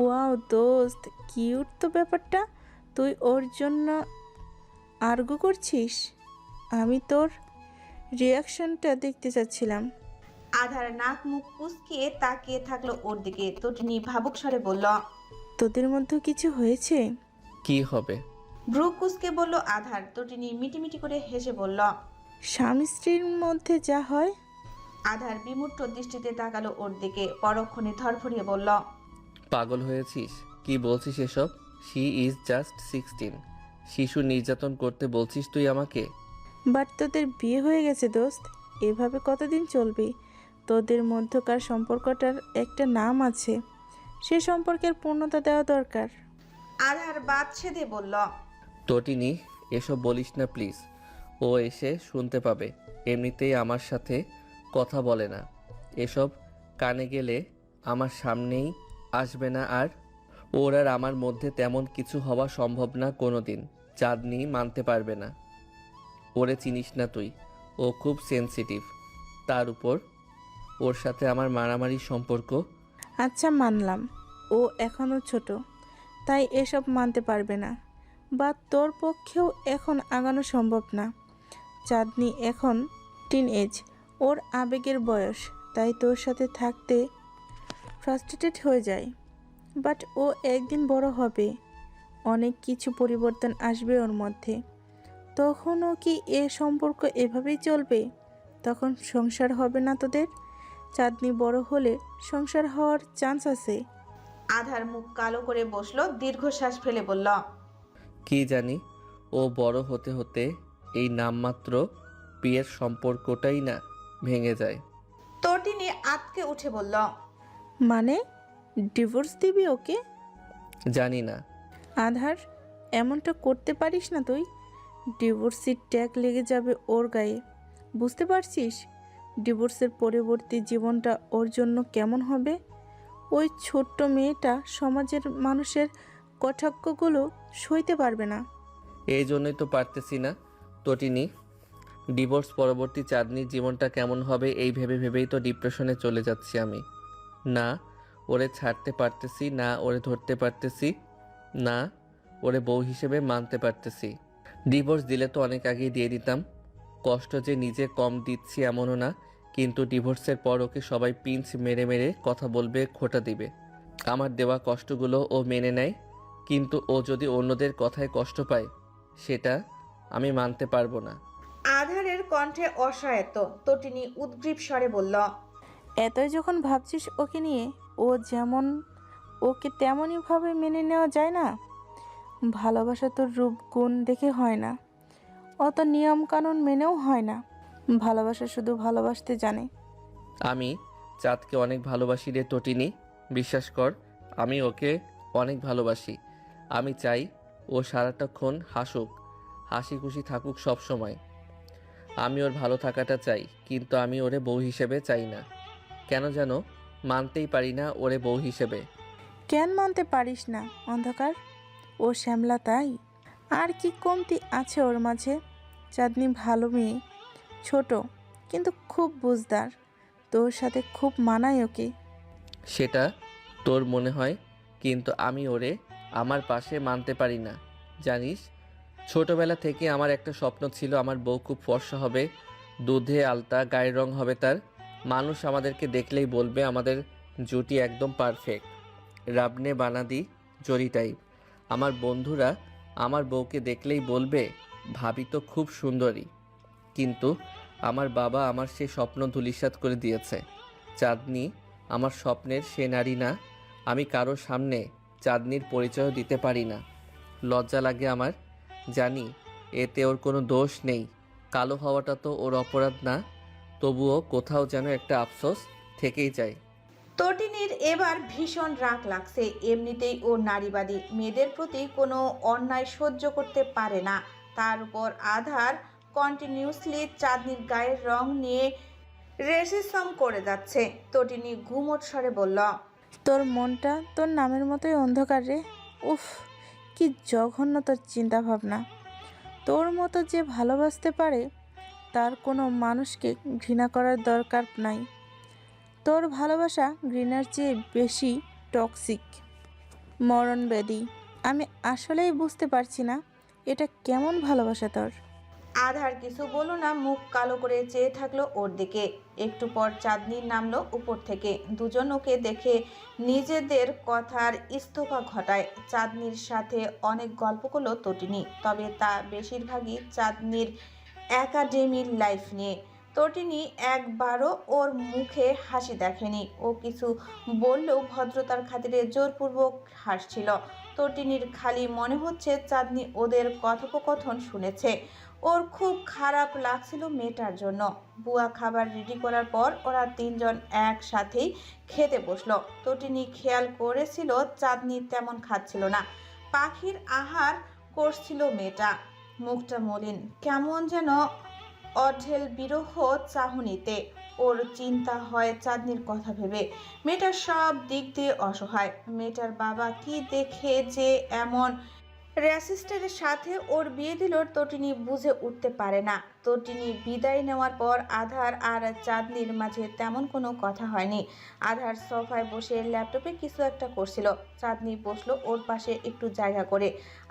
Wow দোস্ত, cute তো ব্যাপারটা। তুই ওর জন্য আর্গু করছিস? আমি তোর রিয়াকশনটা দেখতে চাচ্ছিলাম। আধার নাক মুখ কুঁচকিয়ে তাকিয়ে থাকলো ওর দিকে। তটিনী ভাবুক স্বরে বলল। তোদের মধ্যে কিছু হয়েছে? কি হবে? ভ্রু কুঁচকে বলল আধার। তটিনী মিটিমিটি করে হেসে বলল। স্বামী স্ত্রীর মধ্যে যা হয়। আধার বিমূর্ত দৃষ্টিতে তাকালো ওর দিকে, পরক্ষণে ধরফড়িয়ে বলল। পাগল হয়েছিস? কি বলছিস এসব? She is just 16। শিশু নির্যাতন করতে বলছিস তুই আমাকে? বাট তোদের বিয়ে হয়ে গেছে দোস্ত, এভাবে কতদিন চলবে? তোদের মধ্যকার সম্পর্কটার একটা নাম আছে, সে সম্পর্কের পূর্ণতা দেওয়া দরকার। আধার বাদ ছেদে বলল। তটিনী, এসব বলিস না প্লিজ। ও এসে শুনতে পাবে। এমনিতেই আমার সাথে কথা বলে না। এসব কানে গেলে আমার সামনেই আসবে না। আর ওর আর আমার মধ্যে তেমন কিছু হওয়া সম্ভব না কোনো দিন। চাঁদনি মানতে পারবে না। ওরে চিনিস না তুই, ও খুব সেনসিটিভ। তার উপর ওর সাথে আমার মারামারি সম্পর্ক। আচ্ছা মানলাম, ও এখনও ছোট, তাই এসব মানতে পারবে না, বা তোর পক্ষেও এখন আগানো সম্ভব না। চাঁদনি এখন টিন এজ, ওর আবেগের বয়স, তাই তোর সাথে থাকতে ফ্রাস্ট্রেটেড হয়ে যায়। বাট ও একদিন বড় হবে, অনেক কিছু পরিবর্তন আসবে ওর মধ্যে। তখনও কি এ সম্পর্ক এভাবেই চলবে? তখন সংসার হবে না তোদের। চাঁদনি বড় হলে সংসার হওয়ার চান্স আছে। আধার মুখ কালো করে বসলো, দীর্ঘশ্বাস ফেলে বলল। কি জানি, ও বড় হতে হতে এই নামমাত্র বিয়ের সম্পর্কটাই না ভেঙে যায়। তটিনী আতকে উঠে বলল। মানে ডিভোর্স দিবি ওকে? জানি না। আধার, এমনটা করতে পারিস না তুই। ডিভোর্সের ট্যাগ লেগে যাবে ওর গায়ে, বুঝতে পারছিস? ডিভোর্সের পরবর্তী জীবনটা ওর জন্য কেমন হবে? ওই ছোট্ট মেয়েটা সমাজের মানুষের কটাক্ষগুলো সইতে পারবে না। এই জন্যই তো পারতেছি না তটিনী। ডিভোর্স পরবর্তী চাঁদনির জীবনটা কেমন হবে এই ভেবে ভেবেই তো ডিপ্রেশনে চলে যাচ্ছি আমি। না ওরে ছাড়তে পারতেছি, না ওরে ধরতে পারতেছি, না ওরে বউ হিসেবে মানতে পারতেছি। ডিভোর্স দিলে তো অনেক আগেই দিয়ে দিতাম। কষ্ট যে নিজে কম দিচ্ছি এমনও না, কিন্তু ডিভোর্সের পর ওকে সবাই পিঞ্চ মেরে মেরে কথা বলবে, খোঁটা দিবে। আমার দেওয়া কষ্টগুলো ও মেনে নেয়, কিন্তু ও যদি অন্যদের কথায় কষ্ট পায় সেটা আমি মানতে পারবো না। আধারের কণ্ঠে অসহায়ত্ব। তটিনী উদ্গ্রীব স্বরে বলল। এতই যখন ভাবছিস ওকে নিয়ে, ও যেমন, ওকে তেমনইভাবে মেনে নেওয়া যায় না। ভালোবাসা তোর রূপ গুণ দেখে হয় না, অত নিয়ম কানুন মেনেও হয় না। ভালোবাসা শুধু ভালোবাসতে জানে। আমি চাঁদকে অনেক ভালোবাসি রে তটিনী, বিশ্বাস কর। আমি ওকে অনেক ভালোবাসি। আমি চাই ও সারাটাক্ষণ হাসুক, হাসি খুশি থাকুক সব সময়। আমি ওর ভালো থাকাটা চাই, কিন্তু আমি ওরে বউ হিসেবে চাই না। কেন যেন মানতেই পারি না ওরে বউ হিসেবে। কেন মানতে পারিস না অন্ধকার? ও শ্যামলা তাই? আর কি কমতি আছে ওর মাঝে? চাঁদনি ভালো মেয়ে, ছোট, কিন্তু খুব বুঝদার। তোর সাথে খুব মানায় ওকে। সেটা তোর মনে হয়, কিন্তু আমি ওরে আমার পাশে মানতে পারি না। জানিস, ছোটবেলা থেকে আমার একটা স্বপ্ন ছিল আমার বউ খুব ফর্সা হবে, দুধে আলতা, গায়ের রং হবে তার। মানুষ আমাদেরকে দেখলেই বলবে আমাদের জুটি একদম পারফেক্ট, রাবনে বানাদি জরি টাইপ। আমার বন্ধুরা আমার বউকে দেখলেই বলবে ভাবি তো খুব সুন্দরী। কিন্তু আমার বাবা আমার সে স্বপ্ন ধূলিসাৎ করে দিয়েছে। চাঁদনি আমার স্বপ্নের সে নারী না। আমি কারো সামনে চাঁদনির পরিচয় দিতে পারি না, লজ্জা লাগে আমার। জানি এতে ওর কোনো দোষ নেই, কালো হওয়াটা তো ওর অপরাধ না, তবুও কোথাও যেন একটা আফসোস থেকেই যায়। তটিনীর এবার ভীষণ রাগ লাগছে। এমনিতেই ও নারীবাদী, মেয়েদের প্রতি কোনো অন্যায় সহ্য করতে পারে না। তার উপর আধার কন্টিনিউসলি চাঁদনির গায়ের রং নিয়ে রেসিসম করে যাচ্ছে। তটিনী ঘুমট স্বরে বলল। তোর মনটা তোর নামের মতোই অন্ধকার রে। উফ, কি জঘন্য তোর চিন্তা ভাবনা। তোর মতো যে ভালোবাসতে পারে তার কোনো মানুষকে ঘৃণা করার দরকার নাই। তোর ভালোবাসা ঘৃণার চেয়ে বেশি টক্সিক। মরণ ব্যাধি। আমি আসলেই বুঝতে পারছি না এটা কেমন ভালোবাসা তোর। আধার কিছু বলল না, মুখ কালো করে চেয়ে থাকলো ওর দিকে। একটু পর চাঁদনি নামলো উপর থেকে। দুজন ওকে দেখে নিজেদের কথার ইস্তফা ঘটায়। চাঁদনির সাথে অনেক গল্প করলো তটিনী, তবে তা বেশিরভাগই চাঁদনির একাডেমির লাইফ নিয়ে। তটিনী একবারও ওর মুখে হাসি দেখেনি। ও কিছু বললেও ভদ্রতার খাতিরে জোরপূর্বক হাসছিল। তটিনীর খালি মনে হচ্ছে চাঁদনি ওদের কথোপকথন শুনেছে। ওর খুব খারাপ লাগছিল মেয়েটার জন্য। বুয়া খাবার রেডি করার পর ওরা তিনজন একসাথেই খেতে বসলো। তটিনী খেয়াল করেছিল চাঁদনি তেমন খাচ্ছিল না। পাখির আহার করছিল মেয়েটা। মুখটা মলিন, কেমন যেন অঢেল বিরহ চাহনিতে। ওর চিন্তা হয় চাঁদনির কথা ভেবে। মেয়েটার সব দিক দিয়ে অসহায়। মেয়েটার বাবা কি দেখে যে এমন রেসিস্টারের সাথে ওর বিয়ে দিল তটিনী বুঝে উঠতে পারে না। তটিনী বিদায় নেওয়ার পর আধার আর চাঁদনির মাঝে তেমন কোনো কথা হয়নি। আধার সোফায় বসে ল্যাপটপে কিছু একটা করছিল। চাঁদনি বসলো ওর পাশে একটু জায়গা করে।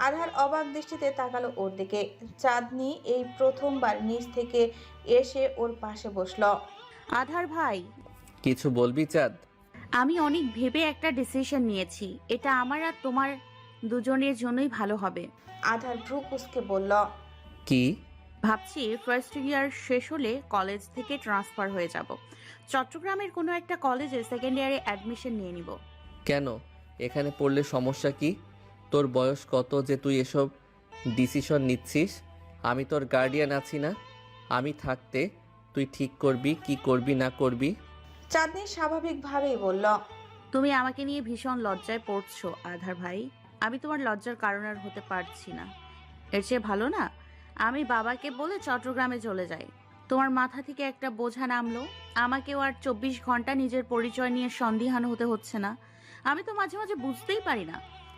আধার অবাক দৃষ্টিতে তাকালো ওর দিকে। চাঁদনি এই প্রথমবার নিচ থেকে এসে ওর পাশে বসলো। আধার ভাই, কিছু বলবি চাঁদ? আমি অনেক ভেবে একটা ডিসিশন নিয়েছি। এটা আমার আর তোমার দুজনের জন্যই ভালো হবে। আধার ভ্রু কুঁচকে বলল, কি? ভাবছি ফার্স্ট ইয়ার শেষ হলে কলেজ থেকে ট্রান্সফার হয়ে যাব। চট্টগ্রামের কোনো একটা কলেজে সেকেন্ড ইয়ারে অ্যাডমিশন নিয়ে নিব। কেন? এখানে পড়লে সমস্যা কি? তোর বয়স কত যে তুই এসব ডিসিশন নিচ্ছিস? আমি তোর গার্ডিয়ান আছি না? আমি থাকতে তুই ঠিক করবি কি করবি না করবি। চাঁদনি স্বাভাবিকভাবেই বলল, তুমি আমাকে নিয়ে ভীষণ লজ্জায় পড়ছো আধার ভাই। আমি তোমার লজ্জার কারণ আর হতে পারছি না। এর চেয়ে ভালো না আমি বাবাকে বলে চট্টগ্রামে চলে যাই। তোমার মাথা থেকে একটা বোঝা নামলো। আমাকেও আর 24 ঘন্টা নিজের পরিচয় নিয়ে সন্দিহান হতে হচ্ছে না। আমি তো মাঝে মাঝে বুঝতেই পারি না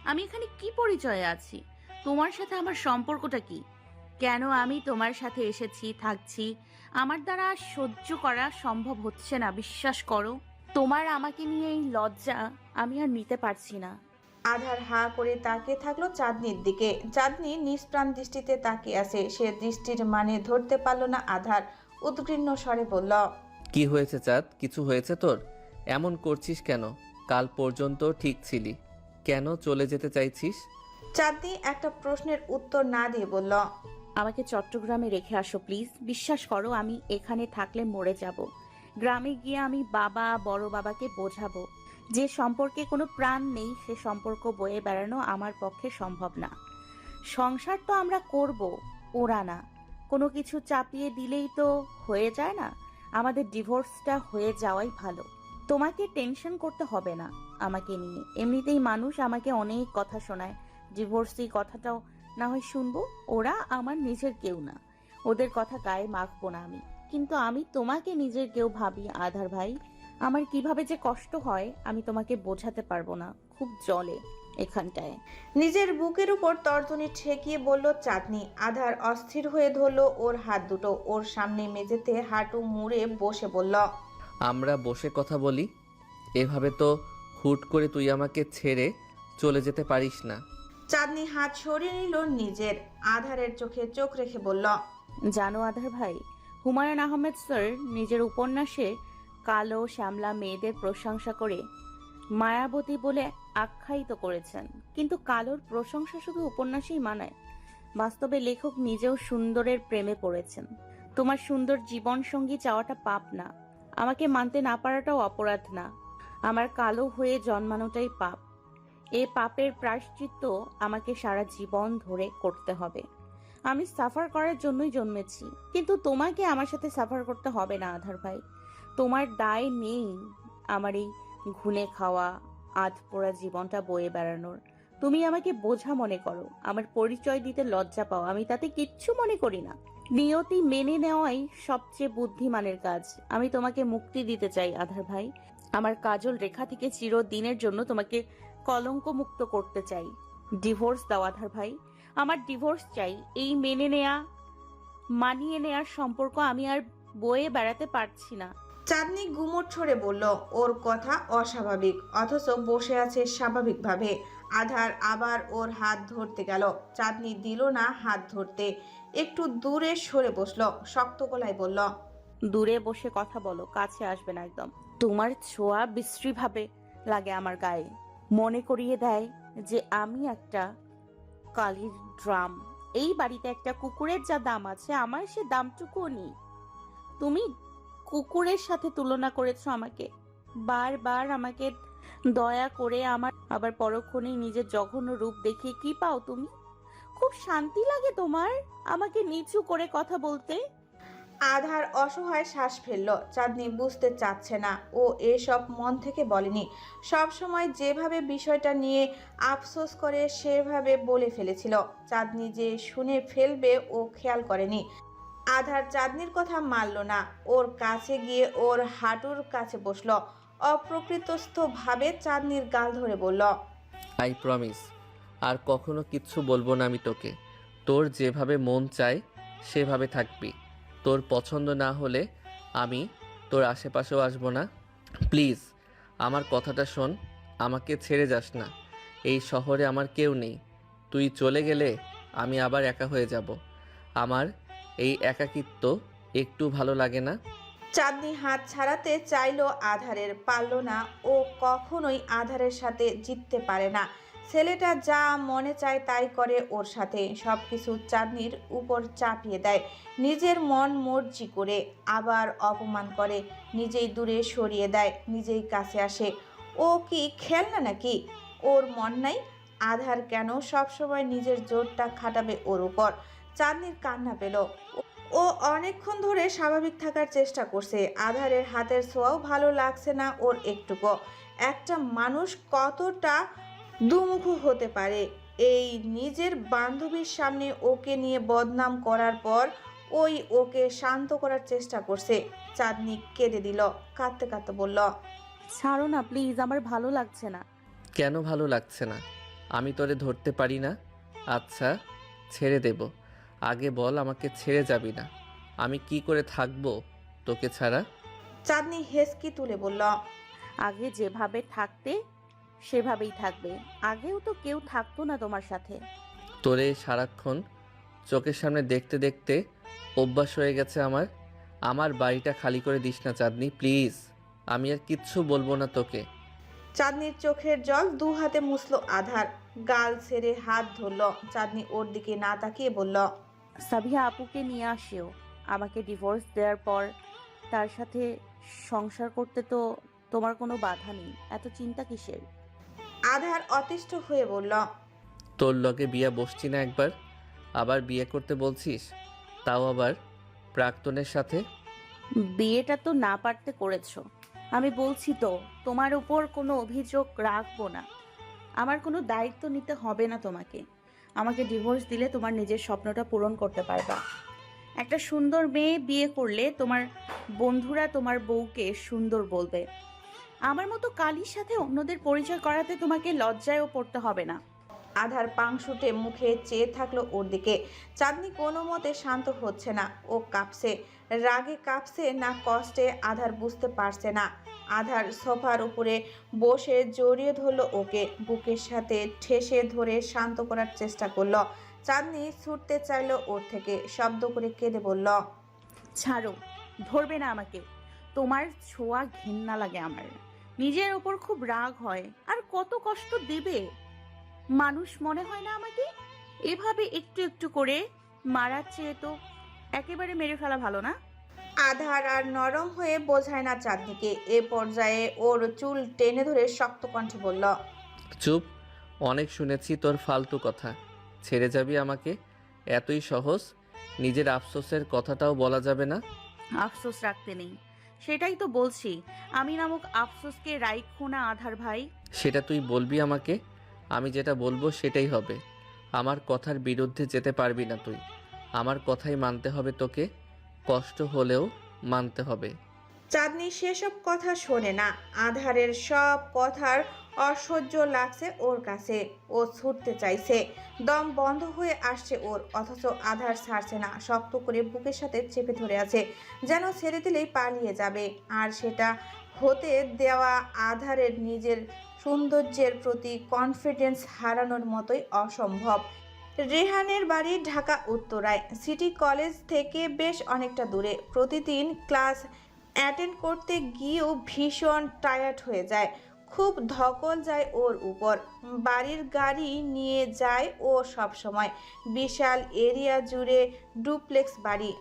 আমি এখানে কি পরিচয়ে আছি। তোমার সাথে আমার সম্পর্কটা কি? কেন আমি তোমার সাথে এসেছি, থাকছি? আমার দ্বারা আর সহ্য করা সম্ভব হচ্ছে না, বিশ্বাস করো। তোমার আমাকে নিয়ে এই লজ্জা আমি আর নিতে পারছি না। আধার হা করে তাকিয়ে থাকলো চাঁদনির দিকে। চাঁদনি নিষ্প্রাণ দৃষ্টিতে তাকিয়ে আছে। সে দৃষ্টির মানে ধরতে পারল না আধার। উদ্গ্রীন্ন স্বরে বলল, কি হয়েছে চাঁদ? কিছু হয়েছে তোর? এমন করছিস কেন? কাল পর্যন্ত ঠিক ছিলি, কেন চলে যেতে চাইছিস? চাঁদনি একটা প্রশ্নের উত্তর না দিয়ে বলল, আমাকে চট্টগ্রামে রেখে আসো প্লিজ। বিশ্বাস করো আমি এখানে থাকলে মরে যাব। গ্রামে গিয়ে আমি বাবা বড় বাবাকে বোঝাবো যে সম্পর্কে কোনো প্রাণ নেই সে সম্পর্ক বয়ে বেড়ানো আমার পক্ষে সম্ভব না। সংসার তো আমরা করব, ওরা না। কোনো কিছু চাপিয়ে দিলেই তো হয়ে যায় না। আমাদের ডিভোর্সটা হয়ে যাওয়াই ভালো। তোমাকে টেনশন করতে হবে না আমাকে নিয়ে। এমনিতেই মানুষ আমাকে অনেক কথা শোনায়। ডিভোর্সি কথাটাও না হয় শুনবো। ওরা আমার নিজের কেউ না, ওদের কথা গায়ে মাখবো না আমি। কিন্তু আমি তোমাকে নিজের কেউ ভাবি আধার ভাই। আমার কিভাবে যে কষ্ট হয় আমি তোমাকে বোঝাতে পারবো না। খুব জলে এখানটায়। নিজের বুকের উপর তর্জনী ঠেকিয়ে বলল চাঁদনি। আধার অস্থির হয়ে ধরল ওর হাত দুটো। ওর সামনে মেঝেতে হাঁটু মুড়ে বসে বলল, আমরা বসে কথা বলি। এভাবে তো হুট করে তুই আমাকে ছেড়ে চলে যেতে পারিস না। চাঁদনি হাত সরিয়ে নিল নিজের। আধারের চোখে চোখ রেখে বলল, জানো আধার ভাই, হুমায়ুন আহমেদ স্যার নিজের উপন্যাসে কালো শ্যামলা মেয়েদের প্রশংসা করে মায়াবতী বলে আখ্যায়িত করেছেন। কিন্তু কালোর প্রশংসা শুধু উপন্যাসেই মানায়। বাস্তবে লেখক নিজেও সুন্দরের প্রেমে পড়েছেন। তোমার সুন্দর জীবন সঙ্গী চাওয়াটা পাপ না। আমাকে মানতে না পারাটাও অপরাধ না। আমার কালো হয়ে জন্মানোটাই পাপ। এ পাপের প্রায়শ্চিত্ত আমাকে সারা জীবন ধরে করতে হবে। আমি সাফার করার জন্যই জন্মেছি, কিন্তু তোমাকে আমার সাথে সাফার করতে হবে না আধার ভাই। তোমার দায় নেই আমার এই ঘুনে খাওয়া আধ পোড়া জীবনটা বয়ে বেড়ানোর। তুমি আমাকে বোঝা মনে করো, আমার পরিচয় দিতে লজ্জা পাও, আমি তাতে কিচ্ছু মনে করি না। নিয়তি মেনে নেওয়াই সবচেয়ে বুদ্ধিমানের কাজ। আমি তোমাকে মুক্তি দিতে চাই আধার ভাই। আমার কাজল রেখা থেকে চিরদিনের জন্য তোমাকে কলঙ্ক মুক্ত করতে চাই। ডিভোর্স দাও আধার ভাই, আমার ডিভোর্স চাই। এই মেনে নেয়া মানিয়ে নেয়ার সম্পর্ক আমি আর বয়ে বেড়াতে পারছি না। চাঁদনি গুমোট ছড়ে বলল, ওর কথা অস্বাভাবিক অথচ বসে আছে স্বাভাবিকভাবে। আধার আবার ওর হাত ধরতে গেল, চাঁদনি দিল না হাত ধরতে, একটু দূরে সরে বসলো, শক্ত গলায় বলল, দূরে বসে কথা বলো, কাছে আসবে না একদম। তোমার ছোঁয়া বিশ্রীভাবে লাগে আমার গায়ে, মনে করিয়ে দেয় যে আমি একটা কালির ড্রাম। এই বাড়িতে একটা কুকুরের যা দাম আছে, আমার সে দামটুকুও নেই। তুমি কুকুরের সাথে তুলনা করেছো আমাকে, বারবার আমাকে দয়া করে আমার, আবার পরক্ষণেই নিজের জঘন্য রূপ দেখিয়ে কি পাও তুমি? খুব শান্তি লাগে তোমার আমাকে নিচু করে কথা বলতে? আধার অসহায় শ্বাস ফেলল। চাঁদনি বুঝতে চাচ্ছে না ও এসব মন থেকে বলেনি, সব সময় যেভাবে বিষয়টা নিয়ে আফসোস করে সেভাবে বলে ফেলেছিল। চাঁদনি যে শুনে ফেলবে ও খেয়াল করেনি। আধার চাঁদনির কথা মানল না, ওর কাছে গিয়ে ওর হাঁটুর কাছে বসলো, অপ্রকৃতস্থভাবে চাঁদনির গাল ধরে বলল, আই প্রমিস আর কখনো কিচ্ছু বলবো না আমি তোকে। তোর যেভাবে মন চায় সেভাবে থাকবি। তোর পছন্দ না হলে আমি তোর আশেপাশেও আসবো না। প্লিজ আমার কথাটা শোন, আমাকে ছেড়ে যাস না। এই শহরে আমার কেউ নেই। তুই চলে গেলে আমি আবার একা হয়ে যাব। আমার এই একাকিত্ব একটু ভালো লাগে না। চাঁদনি হাত ছাড়াতে চাইলো আধারের, পারল না। ও কখনোই আধারের সাথে জিততে পারে না। ছেলেটা যা মনে চায় তাই করে ওর সাথে, সব কিছু চাঁদনির উপর চাপিয়ে দেয়, নিজের মন মর্জি করে, আবার অপমান করে, নিজেই দূরে সরিয়ে দেয়, নিজেই কাছে আসে। ও কি খেলনা নাকি? ওর মন নাই? আধার কেন সবসময় নিজের জোরটা খাটাবে ওর উপর? চাঁদনির কান্না পেল। ও অনেকক্ষণ ধরে স্বাভাবিক থাকার চেষ্টা করছে। আধারের হাতের ছোঁয়াও ভালো লাগছে না ওর একটুকু। একটা মানুষ কতটা দুমুখ হতে পারে! এই নিজের বান্ধবীর সামনে ওকে নিয়ে বদনাম করার পর ওই ওকে শান্ত করার চেষ্টা করছে। চাঁদনি কেঁদে দিল, কাঁদতে কাঁদতে বলল, ছাড়ো না প্লিজ, আমার ভালো লাগছে না। কেন ভালো লাগছে না? আমি তোরে ধরতে পারি না? আচ্ছা ছেড়ে দেব। আগে বল আমাকে ছেড়ে যাবি না? আমি কি করে থাকবো তোকে ছাড়া? চাঁদনি হেসকি তুলে বলল, আগে যেভাবে থাকতে সেভাবেই থাকবে। আগেও তো কেউ থাকতো না তোমার সাথে। তোরে সারাক্ষণ চোখের সামনে দেখতে দেখতে অভ্যাস হয়ে গেছে আমার। আমার বাড়িটা খালি করে দিস না চাঁদনি, প্লিজ। আমি আর কিচ্ছু বলবো না তোকে। চাঁদনির চোখের জল দু হাতে মুছলো আধার, গাল ছেড়ে হাত ধরল। চাঁদনি ওর দিকে না তাকিয়ে বলল, সাবিহা আপুকে নিয়ে আসিও। আমাকে ডিভোর্স দেওয়ার পর তার সাথে সংসার করতে তো তোমার কোনো বাধা নেই, এত চিন্তা কিসের? আধার অতিষ্ঠ হয়ে বলল, তোর লগে বিয়া বসছি না একবার, আবার বিয়ে করতে বলছিস, তাও আবার প্রাক্তনের সাথে। বিয়েটা তো না পারতে করেছো। আমি বলছি তো, তোমার উপর কোনো অভিযোগ রাখবো না। আমার কোনো দায়িত্ব নিতে হবে না তোমাকে। আমাকে ডিভোর্স দিলে তোমার নিজের স্বপ্নটা পূরণ করতে পারবা। একটা সুন্দর মেয়ে বিয়ে করলে তোমার বন্ধুরা তোমার বউকে সুন্দর বলবে। আমার মতো কালির সাথে অন্যদের পরিচয় করাতে তোমাকে লজ্জায়ও পড়তে হবে না। আধার পাংশুটে মুখে চেয়ে থাকলো ওর দিকে। চাঁদনি কোনো মতে শান্ত হচ্ছে না, ও কাঁপছে, রাগে কাঁপছে না কষ্টে আধার বুঝতে পারছে না। আধার সোফার উপরে বসে জড়িয়ে ধরলো ওকে, বুকের সাথে ঠেসে ধরে শান্ত করার চেষ্টা করলো। চাঁদনি ছুটতে চাইলো ওর থেকে, শব্দ করে কেঁদে বলল, ছাড়ো, ধরবে না আমাকে। তোমার ছোঁয়া ঘেন্না লাগে আমার। নিজের ওপর খুব রাগ হয়, আর কত কষ্ট দেবে মানুষ মনে হয় না আমাকে? এভাবে একটু একটু করে মারার চেয়ে তো একেবারে মেরে ফেলা ভালো না? আধার আর নরম হয়ে বোঝায় না চাঁদনিকে। এ পর্যায়ে ওর চুল টেনে ধরে শক্ত কণ্ঠে বলল, চুপ, অনেক শুনেছি তোর ফালতু কথা। ছেড়ে যাবি আমাকে? এতই সহজ? নিজের আফসোসের কথাটাও বলা যাবে না? আফসোস রাখতে নেই, সেটাই তো বলছি। আমি নামক আফসোসকে রাইখো না আধার ভাই। সেটা তুই বলবি আমাকে? আমি যেটা বলবো সেটাই হবে। আমার কথার বিরুদ্ধে যেতে পারবি না তুই। আমার কথাই মানতে হবে তোকে, কষ্ট হলেও মানতে হবে। চাঁদনি সেসব কথা শোনে না। আধারের সব কথার অসহ্য লাগছে ওর কাছে। ও ছুটতে চাইছে, দম বন্ধ হয়ে আসছে ওর, অথচ আধার ছাড়ছে না, শক্ত করে বুকের সাথে চেপে ধরে আছে, যেন ছেড়ে দিলেই পালিয়ে যাবে। আর সেটা হতে দেওয়া আধারের নিজের সৌন্দর্যের প্রতি কনফিডেন্স হারানোর মতোই অসম্ভব। রেহানের বাড়ি ঢাকা উত্তরায়, সিটি কলেজ থেকে বেশ অনেকটা দূরে। প্রতিদিন ক্লাস অ্যাটেন্ড করতে গিয়েও ভীষণ টায়ার্ড হয়ে যায়, খুব ধকল যায় ওর উপর। বাড়ির গাড়ি নিয়ে যায় ও সব সময়। বিশাল এরিয়া জুড়ে ডুপ্লেক্স বাড়ি,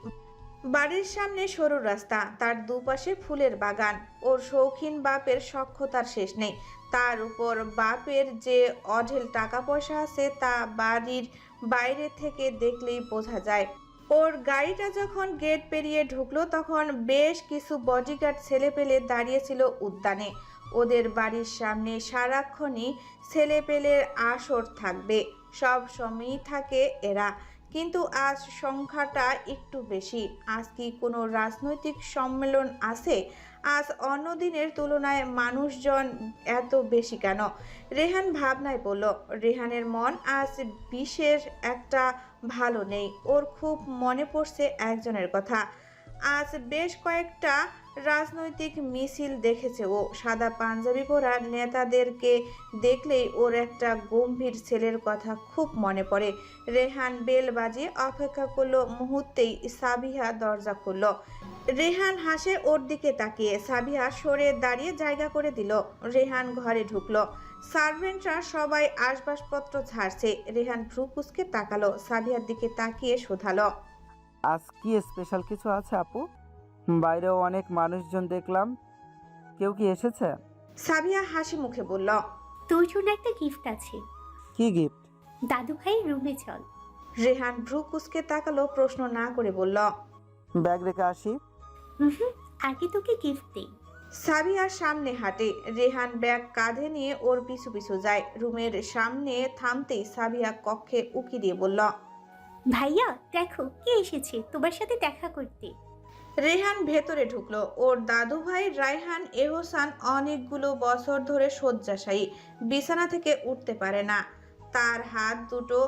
বাড়ির সামনে সরু রাস্তা, তার দুপাশে ফুলের বাগান। ওর শৌখিন বাপের সখ্যতার শেষ নেই। তার উপর বাপের যে অঢেল টাকা পয়সা আছে তা বাড়ির বাইরে থেকে দেখলেই বোঝা যায়। ওর গাড়িটা যখন গেট পেরিয়ে ঢুকলো তখন বেশ কিছু বডিগার্ড ছেলেপেলে দাঁড়িয়েছিল উদ্যানে। ওদের বাড়ির সামনে সারাক্ষণই ছেলেপেলের আসর থাকবে, সব সময়ই থাকে এরা। কিন্তু আজ সংখ্যাটা একটু বেশি। আজ কি কোনো রাজনৈতিক সম্মেলন আছে? আজ অন্য দিনের তুলনায় মানুষজন এত বেশি কেন? রেহান ভাবনায় পড়ল। রেহানের মন আজ বিশেষ একটা ভালো নেই। ওর খুব মনে পড়ছে একজনের কথা। আজ বেশ কয়েকটা রাজনৈতিক মিছিল দেখেছে ও। সাদা পাঞ্জাবি পরা নেতাদেরকে দেখলেই ওর একটা গম্ভীর ছেলের কথা খুব মনে পড়ে। রেহান বেল বাজিয়ে অপেক্ষা করলো, মুহূর্তেই সাবিহা দরজা খুলল। রেহান হাসে ওর দিকে তাকিয়ে। সাবিহা সরে দাঁড়িয়ে জায়গা করে দিল। রেহান ঘরে ঢুকলো। সার্ভেন্টরা সবাই আসবাবপত্র ঝাড়ছে। রেহান ভ্রু কুঁচকে তাকালো, সাবিহার দিকে তাকিয়ে শোধালো, আজ কি স্পেশাল কিছু আছে আপু? বাইরেও অনেক মানুষজন দেখলাম, কেউ কি এসেছে? সাবিহা হাসি মুখে বলল, তোর জন্য একটা গিফট আছে। কি গিফট? দাদু ভাই রুমে চল। রেহান ভ্রু কুঁচকে তাকালো, প্রশ্ন না করে বলল, ব্যাগ রেখে আসি। আগে তোকে গিফট দেই। সাবিহার সামনে হাঁটে। রেহান ব্যাগ কাঁধে নিয়ে ওর পিছু পিছু যায়। রুমের সামনে থামতেই সাবিহা কক্ষে উকি দিয়ে বলল, ভাইয়া দেখো কে এসেছে তোমার সাথে দেখা করতে। রেহান ভেতরে ঢুকলো। ওর দাদু ভাই রায়হান এহসান অনেকগুলো বছর ধরে শয্যাশায়ী, বিছানা থেকে উঠতে পারে না। তার হাত দুটো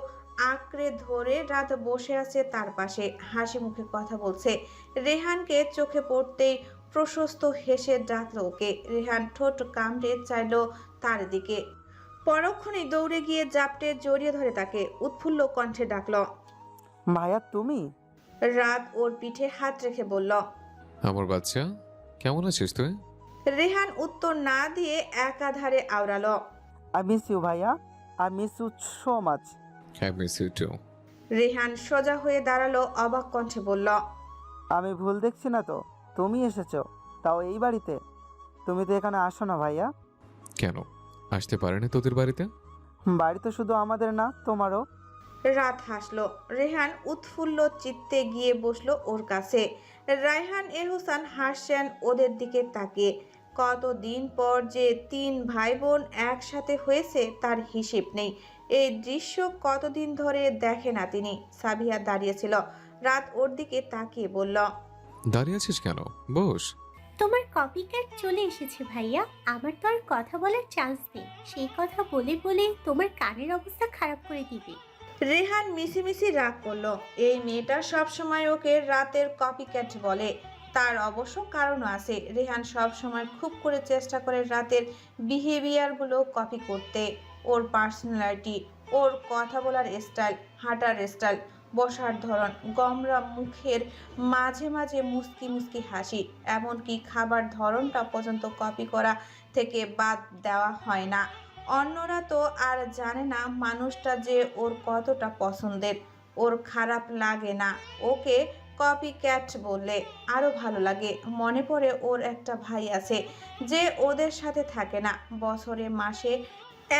আঁকড়ে ধরে রাত বসে আছে তার পাশে, হাসি মুখে কথা বলছে। রেহানকে চোখে পড়তেই প্রশস্ত হেসে ডাকলো ওকে। রেহান ঠোঁট কামড়ে চাইলো তার দিকে, পরক্ষণেই দৌড়ে গিয়ে জাপটে জড়িয়ে ধরে তাকে উৎফুল্ল কণ্ঠে ডাকলো। ভাইয়া তুমি? রাত ওর পিঠে হাত রেখে বলল, আমার বাচ্চা কেমন আছিস তুই? রেহান উত্তর না দিয়ে একাধারে আওড়ালো, আই মিস ইউ ভাইয়া, I miss you so much. I miss you too. Rehan সোজা হয়ে দাঁড়ালো, অবাক কণ্ঠে বলল, আমি ভুল দেখছি না তো? তুমি এসেছো, তাও এই বাড়িতে? তুমি তো এখানে আসো না ভাইয়া। কেন আসতে পারেনি তোদের বাড়িতে? বাড়ি তো শুধু আমাদের না, তোমারও। রাত হাসলো। রেহান উৎফুল্ল চিত্তে গিয়ে বসলো ওর কাছে। রায়হান এহসান হাসছেন ওদের দিকে তাকিয়ে। কতদিন পর যে তিন ভাই বোন একসাথে হয়েছে তার হিসেব নেই। এই দৃশ্য কতদিন ধরে দেখে না তিনি। সাবিহা দাঁড়িয়েছিল। রাত ওর দিকে তাকিয়ে বলল, দাঁড়িয়ে আছিস কেন, বস। তোমার কপি ক্যাট চলে এসেছে ভাইয়া। আমার তো আর কথা বলার চান্স নেই, সেই কথা বলে বলে তোমার কানের অবস্থা খারাপ করে দিবে। রেহান মিছিমিছি রাগ করলো। এই মেয়েটা সবসময় ওকে রাতের কপি ক্যাট বলে। তার অবশ্য কারণও আছে। রেহান সবসময় খুব করে চেষ্টা করে রাতের বিহেভিয়ারগুলো কপি করতে। ওর পার্সোনালিটি, ওর কথা বলার স্টাইল, হাঁটার স্টাইল, বসার ধরন, গমরা মুখের মাঝে মাঝে মুস্কি মুস্কি হাসি, এমনকি খাবার ধরনটা পর্যন্ত কপি করা থেকে বাদ দেওয়া হয় না। অন্যরা তো আর জানে না মানুষটা যে ওর কতটা পছন্দের। ওর খারাপ লাগে না ওকে কপি ক্যাট বললে, আরও ভালো লাগে। মনে পড়ে ওর একটা ভাই আছে যে ওদের সাথে থাকে না, বছরে মাসে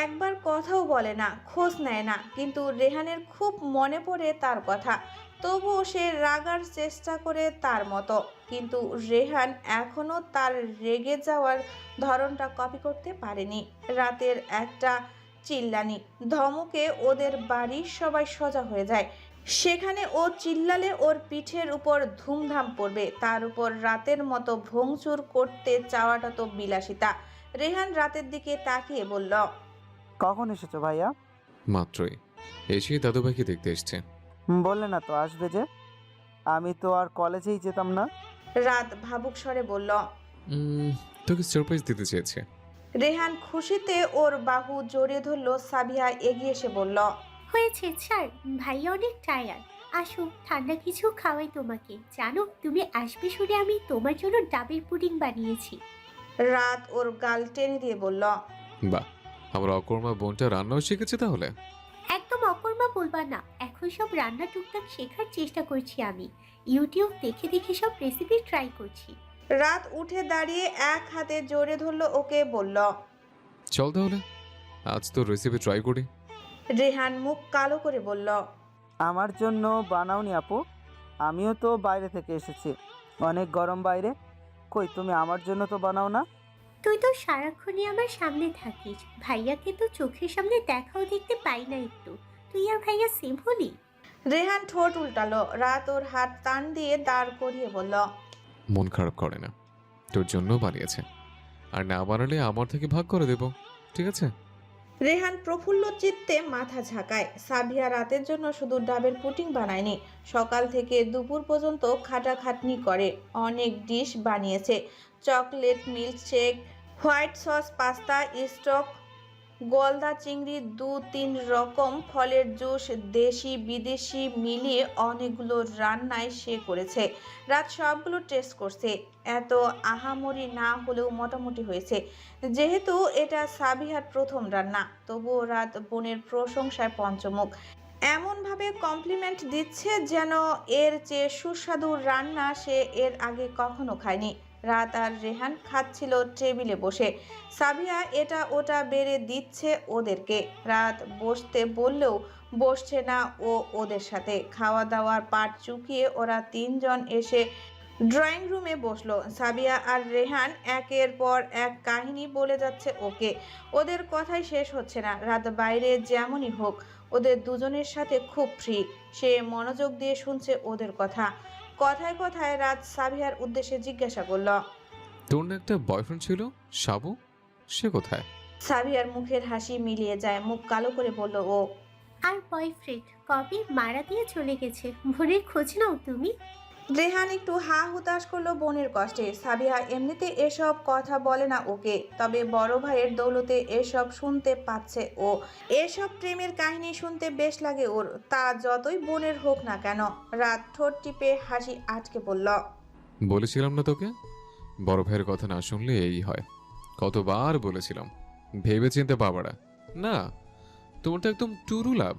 একবার কথাও বলে না, খোঁজ নেয় না। কিন্তু রেহানের খুব মনে পড়ে তার কথা, তবুও সে রাগার চেষ্টা করে তার মতো। কিন্তু রেহান এখনও তার রেগে যাওয়ার ধরনটা কপি করতে পারেনি। রাতের একটা চিল্লানি ধমকে ওদের বাড়ির সবাই সোজা হয়ে যায়। সেখানে ও চিল্লালে ওর পিঠের উপর ধুমধাম পড়বে, তার উপর রাতের মতো ভংচুর করতে চাওয়াটা তো বিলাসিতা। রেহান রাতের দিকে তাকিয়ে বলল, কখন এসেছো ভাইয়া? মাত্রই এসেই দাদুভাইকে দেখতে এসছে। বললে না তো আসবে যে। আমি তো আর কলেজেই যেতাম না। রাত ভাবুক স্বরে বলল। তোকে সারপ্রাইজ দিতে চেয়েছে। রেহান খুশিতে ওর বাহু জড়িয়ে ধরল। সাবিহা এগিয়ে এসে বলল, হয়েছে ছাড়, ভাইয়া অনেক টায়ার্ড। আসো, ঠান্ডা কিছু খাওয়াই তোমাকে। জানো, তুমি আসবে শুনে আমি তোমার জন্য ডাবের পুডিং বানিয়েছি। রাত ওর গাল টেনে দিয়ে বলল, বাহ, আমার অকর্মা বোনটা রান্নাও শিখেছে তাহলে। একদম অকর্মা বলবা না, এখন সব রান্না টুকটাক শেখার চেষ্টা করছি আমি। ইউটিউব দেখে দেখে সব রেসিপি ট্রাই করছি। রাত উঠে দাঁড়িয়ে এক হাতে জড়িয়ে ধরল ওকে, বলল। চল তাহলে আজ তো রেসিপি ট্রাই করি। রেহান মুখ কালো করে বলল, আমার জন্য বানাওনি আপু? আমিও তো বাইরে থেকে এসেছি, অনেক গরম বাইরে। কই তুমি আমার জন্য তো বানাও না? তুই তো সারাক্ষণই আমার সামনে থাকিস, ভাইয়াকে তো চোখের সামনে দেখাও দেখতে পাই না একটু। তুই আর ভাইয়া সেম হলি? রেহান ঠোঁট উল্টালো। রাত ওর হাত টান দিয়ে দাঁড় করিয়ে বলল, মন খারাপ করে না, তোর জন্য বানিয়েছে। আর না বানালে আমার থেকে ভাগ করে দেব, ঠিক আছে? রেহান প্রফুল্ল চিত্তে মাথা ঝাঁকায়। সাবিহা রাতের জন্য শুধু ডাবের পুডিং বানায়নি, সকাল থেকে দুপুর পর্যন্ত খাটাখাটনি করে অনেক ডিশ বানিয়েছে। Chocolate milkshake, white sauce pasta, stock, গলদা চিংড়ি, 2-3 রকম ফলের জুস, দেশি বিদেশি মিলিয়ে অনেকগুলো রান্নায় সে করেছে। রাত সবগুলো টেস্ট করছে। এত আহামরি না হলেও মোটামুটি হয়েছে। যেহেতু এটা সাবিহার প্রথম রান্না, তবুও রাত বোনের প্রশংসায় পঞ্চমুখ। এমনভাবে কমপ্লিমেন্ট দিচ্ছে যেন এর চেয়ে সুস্বাদু রান্না সে এর আগে কখনো খায়নি। রাত আর রেহান খাচ্ছিল টেবিলে বসে। সাবিয়া এটা ওটা বেড়ে দিচ্ছে ওদেরকে। রাত বসতে বললেও বসছে না ও ওদের সাথে। খাওয়া দাওয়ার পাট চুকিয়ে ওরা তিনজন এসে ড্রয়িং রুমে বসলো। সাবিয়া আর রেহান একের পর এক কাহিনী বলে যাচ্ছে ওকে। ওদের কথাই শেষ হচ্ছে না। রাত বাইরে যেমনই হোক ওদের দুজনের সাথে খুব ফ্রি। সে মনোযোগ দিয়ে শুনছে ওদের কথা। কথায় কথায় রাত সাবিহার উদ্দেশ্যে জিজ্ঞাসা করল, তোর না একটা বয়ফ্রেন্ড ছিল সাবু, সে কোথায়? সাবিহার মুখের হাসি মিলিয়ে যায়। মুখ কালো করে বলল ও, আর বয়ফ্রেন্ড কবে মারা দিয়ে চলে গেছে। বোনের খোঁজ নাও তুমি। রেহান একটু হা হুতাশ করলো বোনের কষ্টে। সাবিহা এমনিতে এসব কথা বলে না ওকে, তবে বড় ভাইয়ের দৌলতে এসব শুনতে পাচ্ছে ও। এসব প্রেমের কাহিনী শুনতে বেশ লাগে ওর, তা যতই বোনের হোক না কেন। রাত ঠোঁট টিপে হাসি আটকে বলল, বলেছিলাম না তোকে, বড় ভাইয়ের কথা না শুনলে এই হয়। কতবার বলেছিলাম, ভেবে চিনতে বাবারা। না, তোমারটা একদম টুরু লাভ।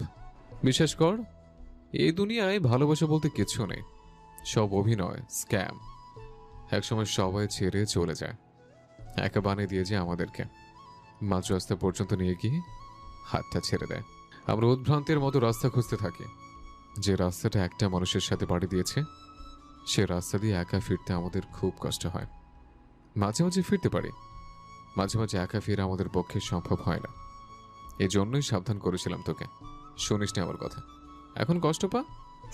বিশ্বাস কর, এই দুনিয়ায় ভালোবাসা বলতে কিছু নেই, সব অভিনয়, স্ক্যাম। একসময় সবাই ছেড়ে চলে যায়, একা বানিয়ে দিয়ে যায় আমাদেরকে। মাঝ রাস্তা পর্যন্ত নিয়ে গিয়ে হাতটা ছেড়ে দেয়। আমরা উদ্ভ্রান্তের মতো রাস্তা খুঁজতে থাকি। যে রাস্তাটা একটা মানুষের সাথে বাড়ি দিয়েছে, সে রাস্তা দিয়ে একা ফিরতে আমাদের খুব কষ্ট হয়। মাঝে মাঝে ফিরতে পারি, মাঝে মাঝে একা ফিরে আমাদের পক্ষে সম্ভব হয় না। এই জন্যই সাবধান করেছিলাম তোকে, শুনিস নি আমার কথা, এখন কষ্ট পা।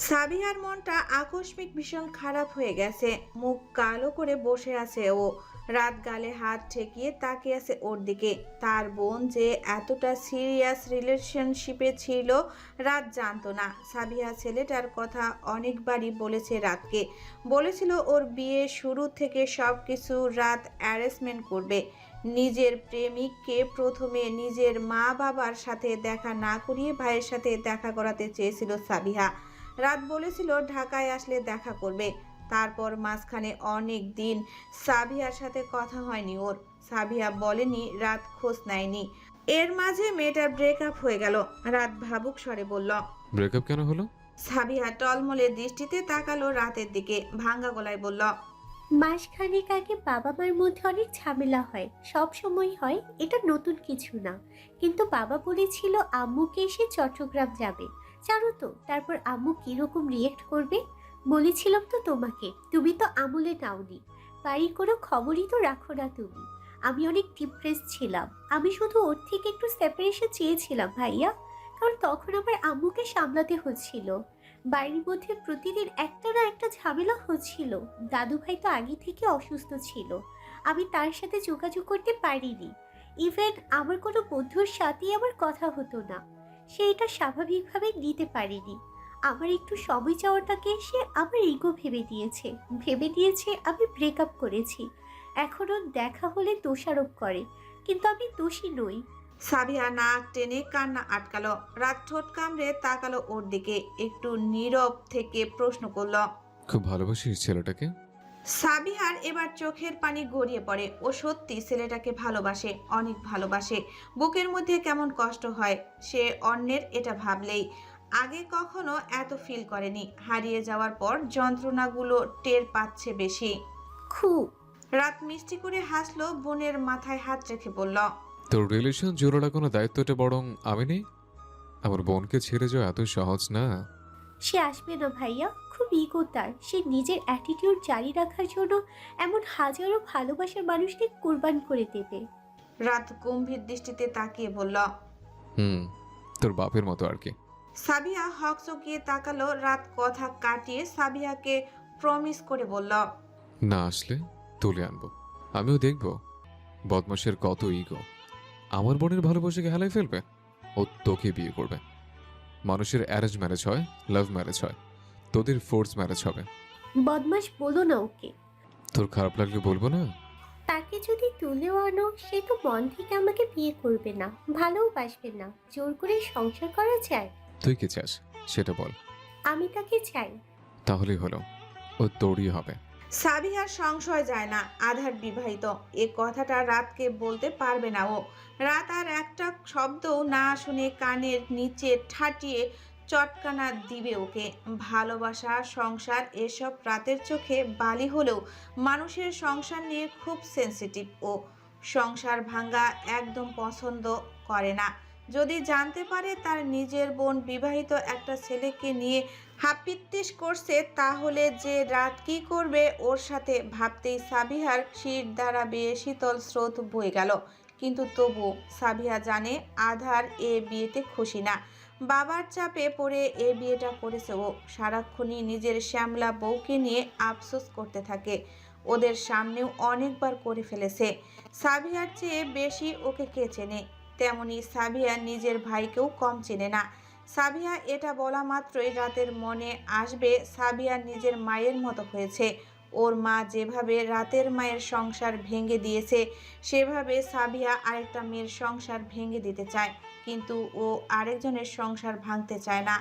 সাবিহার মনটা আকস্মিক ভীষণ খারাপ হয়ে গেছে। মুখ কালো করে বসে আছে ও। রাত গালে হাত ঠেকিয়ে তাকিয়ে আছে ওর দিকে। তার বোন যে এতটা সিরিয়াস রিলেশনশিপে ছিল রাত জানতো না। সাবিহা ছেলেটার কথা অনেকবারই বলেছে রাতকে। বলেছিল ওর বিয়ে শুরু থেকে সব কিছু রাত অ্যারেঞ্জমেন্ট করবে। নিজের প্রেমিককে প্রথমে নিজের মা বাবার সাথে দেখা না করিয়ে ভাইয়ের সাথে দেখা করাতে চেয়েছিল সাবিহা। রাত বলেছিল ঢাকায় আসলে দেখা করবে। তারপর মাঝখানে অনেক দিন সাবিহার সাথে কথা হয়নি ওর। সাবিহা বলেনি, রাত খোঁজ নেয়নি। এর মাঝে মেয়েটার ব্রেকআপ হয়ে গেল। রাত ভাবুক স্বরে বলল, ব্রেকআপ কেন হলো? সাবিহা টলমলে দৃষ্টিতে তাকালো রাতের দিকে, ভাঙ্গা গলায় বলল, মাসখানেক আগে বাবা মার মধ্যে অনেক ঝামেলা হয়, সব সময় হয়, এটা নতুন কিছু না। কিন্তু বাবা বলেছিল আম্মুকে এসে চট্টগ্রাম যাবে। জানো তো তারপর আম্মু কিরকম রিয়েক্ট করবে? বলেছিলাম তো তোমাকে, তুমি তো আমলে নাওনি। বাড়ির কোনো খবরই তো রাখো না তুমি। আমি অনেক ডিপ্রেস ছিলাম। আমি শুধু ওর থেকে একটু সেপারেশন চেয়েছিলাম ভাইয়া, কারণ তখন আমার আম্মুকে সামলাতে হচ্ছিল। বাড়ির মধ্যে প্রতিদিন একটা না একটা ঝামেলা হচ্ছিল। দাদু ভাই তো আগে থেকে অসুস্থ ছিল। আমি তার সাথে যোগাযোগ করতে পারিনি। ইভেন আমার কোনো বন্ধুর সাথেই আমার কথা হতো না। সে এটা স্বাভাবিকভাবে নিতে পারেনি। আমার একটু সময় চাওয়াটাকে সে আমার ইগো ভেবে দিয়েছে আমি ব্রেকআপ করেছি। এখনও দেখা হলে দোষারোপ করে, কিন্তু আমি দোষী নই। সাবিহা নাক টেনে কান্না আটকালো। রাত ঠোঁট কামড়ে তাকালো ওর দিকে, একটু নীরব থেকে প্রশ্ন করলো। খুব ভালোবাসিস ছেলেটাকে? সাবিহার এবার চোখের পানি গড়িয়ে পড়ে। ও সত্যি ছেলেটাকে ভালোবাসে, অনেক ভালোবাসে। বুকের মধ্যে কেমন কষ্ট হয় সে অন্যের এটা ভাবলেই। আগে কখনো এত ফিল করেনি। হারিয়ে যাওয়ার পর যন্ত্রণাগুলো টের পাচ্ছে বেশি। খুব। রাত মিষ্টি করে হাসলো, বোনের মাথায় হাত রেখে বলল, তোর রিলেশন জোড়া লাগানো দায়িত্বটা বরং আমি নেই। আমার বোনকে ছেড়ে যাওয়া এত সহজ না। সে আসবে না ভাইয়া, খুব ইগো তার। সে নিজের অ্যাটিটিউড জারি রাখার জন্য এমন হাজারো ভালোবাসার মানুষকে কোরবান করে দেবে। রাত গম্ভীর দৃষ্টিতে তাকিয়ে বলল, তোর বাপের মতো আর কি। সাবিহা হক চকিয়ে তাকালো। রাত কথা কাটিয়ে সাবিহাকে প্রমিস করে বলল, না আসলে তুলে আনবো। আমিও দেখবো বদমাসের কত ইগো। আমার বোনের ভালোবাসাকে হেলাই ফেলবে। ও তোকে বিয়ে করবে। মানুষের অ্যারেঞ্জ ম্যারেজ হয়, লাভ ম্যারেজ হয়, তোদের ফোর্স ম্যারেজ হবে। বদমাস বলো না ওকে। তোর খারাপ লাগলে বলবো না? তাকে যদি তুলেও আনো, সে তো মন থেকে আমাকে বিয়ে করবে না, ভালোবাসবে না। জোর করে সংসার করা যায়? তুই কি চাস সেটা বল। আমি তাকে চাই। তাহলেই হলো, ও তোরই হবে। সাবিহার সংশয় যায় না আধার বিবাহিত। এ কথাটা রাতকে বলতে পারবে না ও। রাত আর একটা শব্দও না শুনে কানের নিচে ঠাটিয়ে চটকানা দিবে ওকে। ভালোবাসা, সংসার এসব রাতের চোখে বালি হলেও মানুষের সংসার নিয়ে খুব সেনসিটিভ ও। সংসার ভাঙ্গা একদম পছন্দ করে না। যদি জানতে পারে তার নিজের বোন বিবাহিত একটা ছেলেকে নিয়ে হাপিত্তিস করছে, তাহলে যে রাত কি করবে ওর সাথে ভাবতেই সাবিহার শির দ্বারা বেয়ে শীতল স্রোত বয়ে গেল। কিন্তু তবু সাবিহা জানে আধার এ বিয়েতে খুশি না। বাবার চাপে পড়ে এ বিয়েটা করেছে ও। সারাক্ষণই নিজের শ্যামলা বউকে নিয়ে আফসোস করতে থাকে। ওদের সামনেও অনেকবার করে ফেলেছে। সাবিহার চেয়ে বেশি ওকে কে চেনে? তেমনি সাবিহা নিজের ভাইকেও কম চেনে না। সাবিহা এটা বলা মাত্রই রাতের মনে আসবে সাবিহা নিজের মায়ের মতো হয়েছে। ওর মা যেভাবে রাতের মায়ের সংসার ভেঙে দিয়েছে, সেভাবে সাবিহা আরেকটা মেয়ের সংসার ভেঙে দিতে চায়। কিন্তু ও আরেকজনের সংসার ভাঙতে চায় না,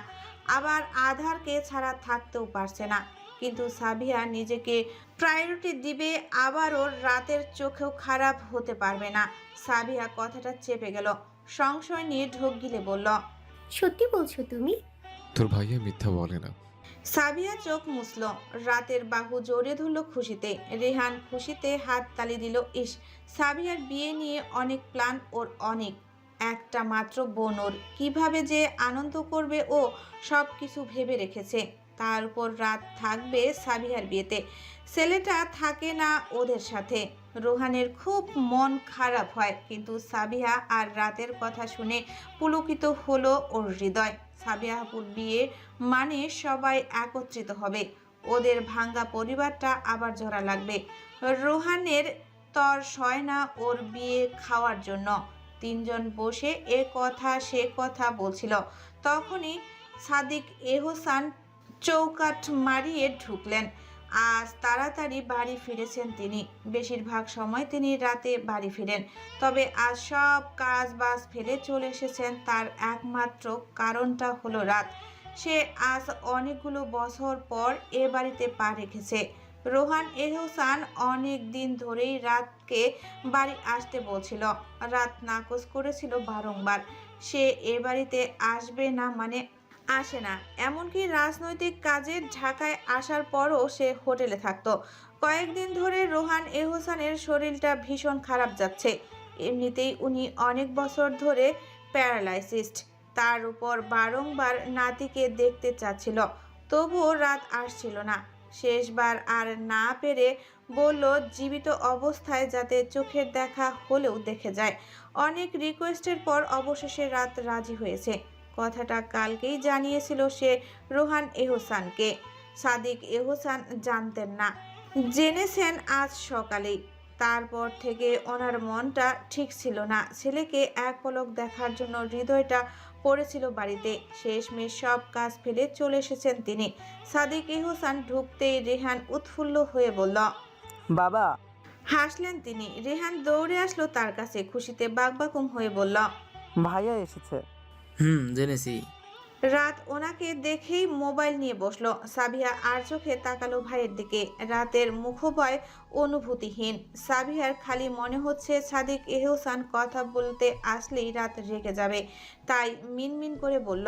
আবার আধারকে ছাড়া থাকতেও পারছে না। কিন্তু সাবিহা নিজেকে প্রায়োরিটি দিবে, আবার ওর রাতের চোখেও খারাপ হতে পারবে না। সাবিহা কথাটা চেপে গেল, সংশয় নিয়ে ঢোক গিলে বলল, সত্যি বলছো তুমি? তোর ভাইয়া মিথ্যা বলে না। সাবিহা চোখ মুছল, রাতের বাহু জড়িয়ে ধরল খুশিতে। রেহান খুশিতে হাত তালি দিল। ইস, সাবিহার বিয়ে নিয়ে অনেক প্ল্যান ওর, অনেক। একটা মাত্র বোন ওর, কিভাবে যে আনন্দ করবে ও সব কিছু ভেবে রেখেছে। তার উপর রাত থাকবে সাবিহার বিয়েতে। ছেলেটা থাকে না ওদের সাথে। রোহানের খুব মন খারাপ হয়, কিন্তু সাবিহা আর রাতের কথা শুনে পুলকিত হলো ওর হৃদয়। সাবিহাপুর বিয়ে মানে সবাই একত্রিত হবে, ওদের ভাঙ্গা পরিবারটা আবার জোড়া লাগবে। রোহানের তর সয় না ওর বিয়ে খাওয়ার জন্য। তিনজন বসে এ কথা সে কথা বলছিল, তখনই সাদিক এহসান চৌকাঠ মারিয়ে ঢুকলেন। আজ তাড়াতাড়ি বাড়ি ফিরেছেন তিনি। বেশিরভাগ সময় তিনি রাতে বাড়ি ফিরেন, তবে আজ সব কাজ বাজ ফেলে চলে এসেছেন। তার একমাত্র কারণটা হলো রাত। সে আজ অনেকগুলো বছর পর এ বাড়িতে পা রেখেছে। রোহান এহসান অনেক দিন ধরেই রাতকে বাড়ি আসতে বলছিল। রাত নাকচ করেছিল বারংবার। সে এ বাড়িতে আসবে না মানে আসে না। এমনকি রাজনৈতিক কাজে ঢাকায় আসার পরও সে হোটেলে থাকতো। কয়েকদিন ধরে রোহান এহসানের শরীরটা ভীষণ খারাপ যাচ্ছে। এমনিতেই উনি অনেক বছর ধরে প্যারালাইসিসড, তার উপর বারংবার নাতিকে দেখতে চাচ্ছিল, তবুও রাত আসছিল না। শেষবার আর না পেরে বলল জীবিত অবস্থায় যাতে চোখের দেখা হলেও দেখে যায়। অনেক রিকোয়েস্টের পর অবশেষে রাত রাজি হয়েছে। কথাটা কালকেই জানিয়েছিল সে রোহান এহসানকে। সাদিক এহসান জানতেন না, জেনেছেন আজ সকালেই। তারপর থেকে ওনার মনটা ঠিক ছিল না। ছেলেকে এক পলক দেখার জন্য হৃদয়টা পড়েছিল বাড়িতে। শেষমেশ সব কাজ ফেলে চলে এসেছেন তিনি। সাদিক এহসান ঢুকতেই রেহান উৎফুল্ল হয়ে বলল। বাবা, হাসলেন তিনি। রেহান দৌড়ে আসলো তার কাছে, খুশিতে বাকবাকুম হয়ে বলল। ভাইয়া এসেছে। জেনেছি। রাত ওনাকে দেখেই মোবাইল নিয়ে বসলো। সাবিহা আর চোখে তাকালো ভাইয়ের দিকে, রাতের মুখভয় অনুভূতিহীন। সাবিহার খালি মনে হচ্ছে সাদিক এহসান কথা বলতে আসলেই রাত রেগে যাবে, তাই মিনমিন করে বলল।